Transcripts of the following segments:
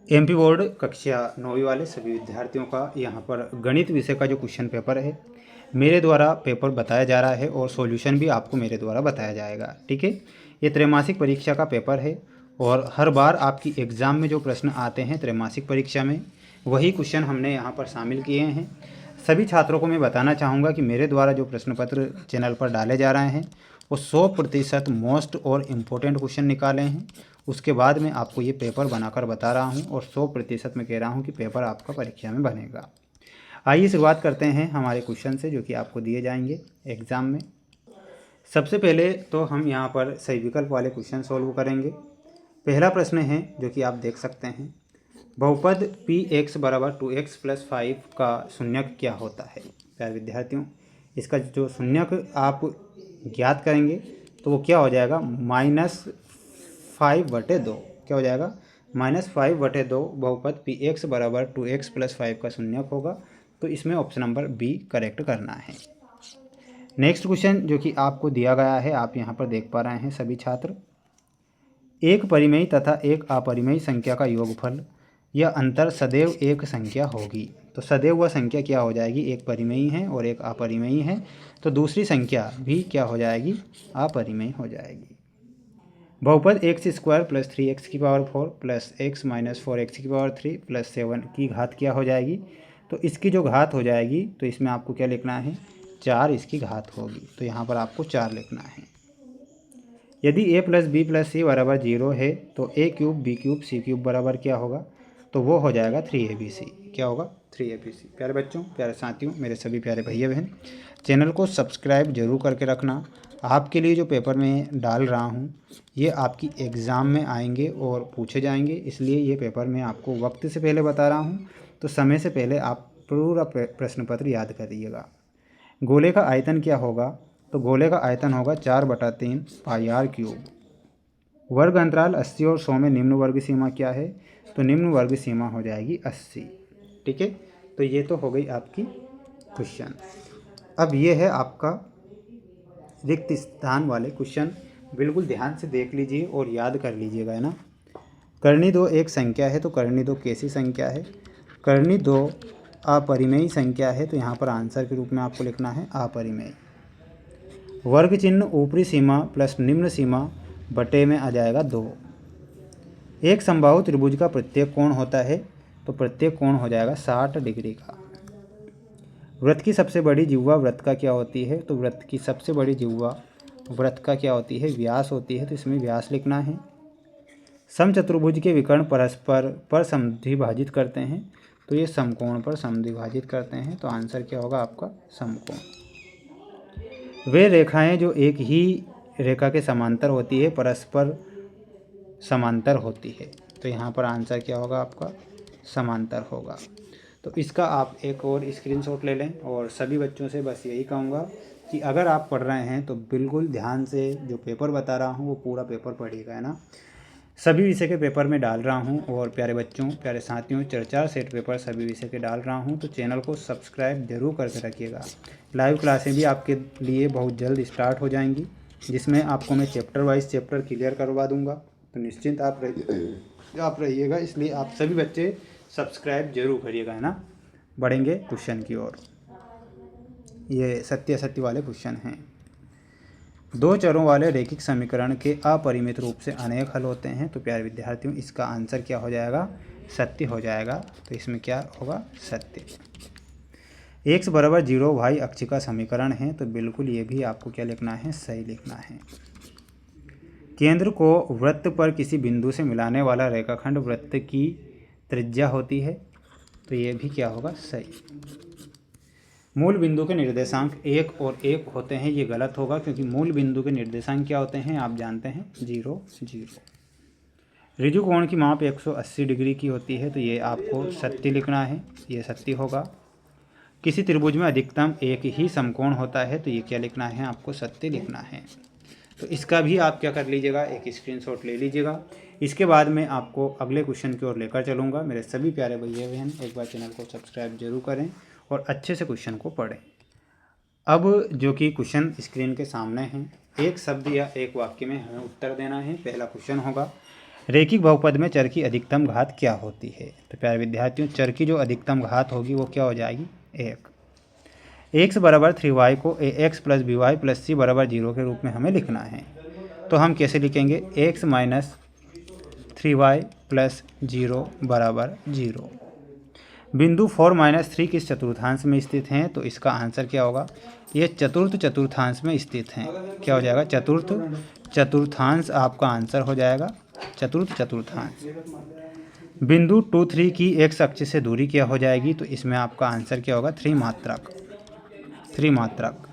MP board कक्षा 9वीं वाले सभी विद्यार्थियों का यहाँ पर गणित विषय का जो क्वेश्चन पेपर है मेरे द्वारा पेपर बताया जा रहा है और सॉल्यूशन भी आपको मेरे द्वारा बताया जाएगा। ठीक है, ये त्रैमासिक परीक्षा का पेपर है और हर बार आपकी एग्ज़ाम में जो प्रश्न आते हैं त्रैमासिक परीक्षा में वही क्वेश्चन हमने यहाँ पर शामिल किए हैं। सभी छात्रों को मैं बताना चाहूँगा कि मेरे द्वारा जो प्रश्न पत्र चैनल पर डाले जा रहे हैं वो 100% मोस्ट और इम्पोर्टेंट क्वेश्चन निकाले हैं। उसके बाद मैं आपको ये पेपर बनाकर बता रहा हूँ और 100% मैं कह रहा हूँ कि पेपर आपका परीक्षा में बनेगा। आइए शुरुआत करते हैं हमारे क्वेश्चन से जो कि आपको दिए जाएंगे एग्ज़ाम में। सबसे पहले तो हम यहाँ पर सही विकल्प वाले क्वेश्चन सॉल्व करेंगे। पहला प्रश्न है जो कि आप देख सकते हैं, बहुपद px बराबर 2x + 5 का शून्यक क्या होता है। प्यारे विद्यार्थियों, इसका जो शून्यक आप ज्ञात करेंगे तो वो क्या हो जाएगा, -5/2। क्या हो जाएगा, -5/2 बहुपद px बराबर 2x + 5 का शून्यक होगा। तो इसमें ऑप्शन नंबर बी करेक्ट करना है। नेक्स्ट क्वेश्चन जो कि आपको दिया गया है, आप यहाँ पर देख पा रहे हैं सभी छात्र, एक परिमेय तथा एक अपरिमेय संख्या का योगफल यह अंतर सदैव एक संख्या होगी। तो सदैव वह संख्या क्या हो जाएगी, एक परिमेय है और एक अपरिमेय है, तो दूसरी संख्या भी क्या हो जाएगी, अपरिमेय हो जाएगी। बहुपद x² + 3x⁴ + x - 4x⁴ + 7 की घात क्या हो जाएगी। तो इसकी जो घात हो जाएगी तो इसमें आपको क्या लिखना है, 4 इसकी घात होगी। तो यहाँ पर आपको 4 लिखना है। यदि a + b + c बराबर 0 है तो a³ b³ c³ बराबर क्या होगा, तो वो हो जाएगा 3abc। क्या होगा, 3abc। प्यारे बच्चों, प्यारे साथियों, मेरे सभी प्यारे भैया बहन, चैनल को सब्सक्राइब जरूर करके रखना। आपके लिए जो पेपर में डाल रहा हूँ ये आपकी एग्ज़ाम में आएंगे और पूछे जाएंगे, इसलिए ये पेपर मैं आपको वक्त से पहले बता रहा हूँ, तो समय से पहले आप पूरा प्रश्न पत्र याद करिएगा। गोले का आयतन क्या होगा, तो गोले का आयतन होगा 4/3 πr³। वर्ग अंतराल 80 और 100 में निम्न वर्ग सीमा क्या है, तो निम्न वर्ग सीमा हो जाएगी 80। ठीक है, तो ये तो हो गई आपकी क्वेश्चन। अब ये है आपका रिक्त स्थान वाले क्वेश्चन, बिल्कुल ध्यान से देख लीजिए और याद कर लीजिएगा, है ना। कर्णी 2 एक संख्या है तो कर्णी 2 कैसी संख्या है, कर्णी 2 अपरिमेय संख्या है, तो यहाँ पर आंसर के रूप में आपको लिखना है अपरिमेय। वर्ग चिन्ह ऊपरी सीमा प्लस निम्न सीमा बटे में आ जाएगा 2। एक समबाहु त्रिभुज का प्रत्येक कोण होता है, तो प्रत्येक कोण हो जाएगा 60 डिग्री का। वृत्त की सबसे बड़ी जिह्वा वृत्त का क्या होती है, तो वृत्त की सबसे बड़ी जिह्वा वृत्त का क्या होती है, व्यास होती है, तो इसमें व्यास लिखना है। समचतुर्भुज के विकर्ण परस्पर पर समद्विभाजित करते हैं, तो ये समकोण पर समद्विभाजित करते हैं, तो आंसर क्या होगा आपका, समकोण। वे रेखाएं जो एक ही रेखा के समांतर होती है परस्पर समांतर होती है, तो यहाँ पर आंसर क्या होगा आपका, समांतर होगा। तो इसका आप एक और स्क्रीनशॉट ले लें और सभी बच्चों से बस यही कहूँगा कि अगर आप पढ़ रहे हैं तो बिल्कुल ध्यान से जो पेपर बता रहा हूँ वो पूरा पेपर पढ़िएगा, है ना। सभी विषय के पेपर में डाल रहा हूँ और प्यारे बच्चों, प्यारे साथियों, 4 सेट पेपर सभी विषय के डाल रहा हूँ, तो चैनल को सब्सक्राइब जरूर करके रखिएगा। लाइव क्लासें भी आपके लिए बहुत जल्द स्टार्ट हो जाएंगी, जिसमें आपको मैं चैप्टर वाइज चैप्टर क्लियर करवा दूँगा, तो निश्चिंत आप रहिएगा। इसलिए आप सभी बच्चे सब्सक्राइब जरूर करिएगा, है ना। बढ़ेंगे क्वेश्चन की ओर। ये सत्य असत्य वाले क्वेश्चन हैं। दो चरों वाले रैखिक समीकरण के अपरिमित रूप से अनेक हल होते हैं, तो प्यारे विद्यार्थियों इसका आंसर क्या हो जाएगा, सत्य हो जाएगा। तो इसमें क्या होगा, सत्य। x बराबर 0 y अक्ष का समीकरण है, तो बिल्कुल ये भी आपको क्या लिखना है, सही लिखना है। केंद्र को वृत्त पर किसी बिंदु से मिलाने वाला रेखाखंड वृत्त की त्रिज्या होती है, तो ये भी क्या होगा, सही। मूल बिंदु के निर्देशांक 1 और 1 होते हैं, ये गलत होगा क्योंकि मूल बिंदु के निर्देशांक क्या होते हैं, आप जानते हैं, 0 0। ऋजु कोण की माप 180 डिग्री की होती है, तो ये आपको सत्य लिखना है, ये सत्य होगा। किसी त्रिभुज में अधिकतम एक ही समकोण होता है, तो ये क्या लिखना है, आपको सत्य लिखना है। तो इसका भी आप क्या कर लीजिएगा, एक स्क्रीनशॉट ले लीजिएगा। इसके बाद मैं आपको अगले क्वेश्चन की ओर लेकर चलूँगा। मेरे सभी प्यारे भैया बहन एक बार चैनल को सब्सक्राइब जरूर करें और अच्छे से क्वेश्चन को पढ़ें। अब जो कि क्वेश्चन स्क्रीन के सामने हैं, एक शब्द या एक वाक्य में हमें उत्तर देना है। पहला क्वेश्चन होगा, रेखिक बहुपद में चर की अधिकतम घात क्या होती है? तो प्यारे विद्यार्थियों, चर की जो अधिकतम घात होगी वो क्या हो जाएगी? 1। x बराबर 3y को ax plus B Y plus C बराबर 0 के रूप में हमें लिखना है। तो हम कैसे लिखेंगे? x माइनस 3y प्लस 0 बराबर 0। बिंदु 4 माइनस 3 किस चतुर्थांश में स्थित हैं? तो इसका आंसर क्या होगा? ये चतुर्थ चतुर्थांश में स्थित हैं। क्या हो जाएगा? चतुर्थ चतुर्थांश आपका आंसर हो जाएगा, चतुर्थ चतुर्थांश। बिंदु 2, 3 की एक्स अक्ष से दूरी क्या हो जाएगी? तो इसमें आपका आंसर क्या होगा? 3 मात्रक। 3 मात्रक।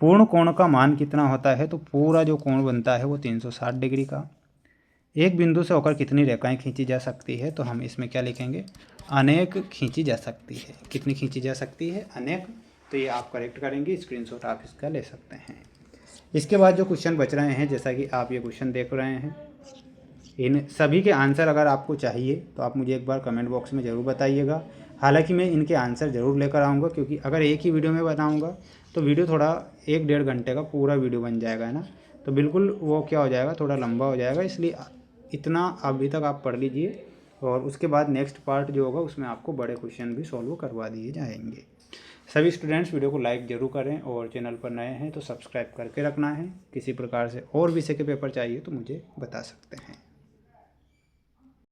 पूर्ण कोण का मान कितना होता है? तो पूरा जो कोण बनता है वो 360 डिग्री का। एक बिंदु से होकर कितनी रेखाएं खींची जा सकती है? तो हम इसमें क्या लिखेंगे? अनेक खींची जा सकती है। कितनी खींची जा सकती है? अनेक। तो ये आप करेक्ट करेंगे, स्क्रीनशॉट आप इसका ले सकते हैं। इसके बाद जो क्वेश्चन बच रहे हैं, जैसा कि आप ये क्वेश्चन देख रहे हैं, इन सभी के आंसर अगर आपको चाहिए तो आप मुझे एक बार कमेंट बॉक्स में ज़रूर बताइएगा। हालांकि मैं इनके आंसर ज़रूर लेकर आऊँगा, क्योंकि अगर एक ही वीडियो में बताऊँगा तो वीडियो थोड़ा 1-1.5 घंटे का पूरा वीडियो बन जाएगा, है ना। तो बिल्कुल वो क्या हो जाएगा, थोड़ा लंबा हो जाएगा। इसलिए इतना अभी तक आप पढ़ लीजिए, और उसके बाद नेक्स्ट पार्ट जो होगा उसमें आपको बड़े क्वेश्चन भी सॉल्व करवा दिए जाएंगे। सभी स्टूडेंट्स वीडियो को लाइक ज़रूर करें, और चैनल पर नए हैं तो सब्सक्राइब करके रखना है। किसी प्रकार से और विषय के पेपर चाहिए तो मुझे बता सकते हैं।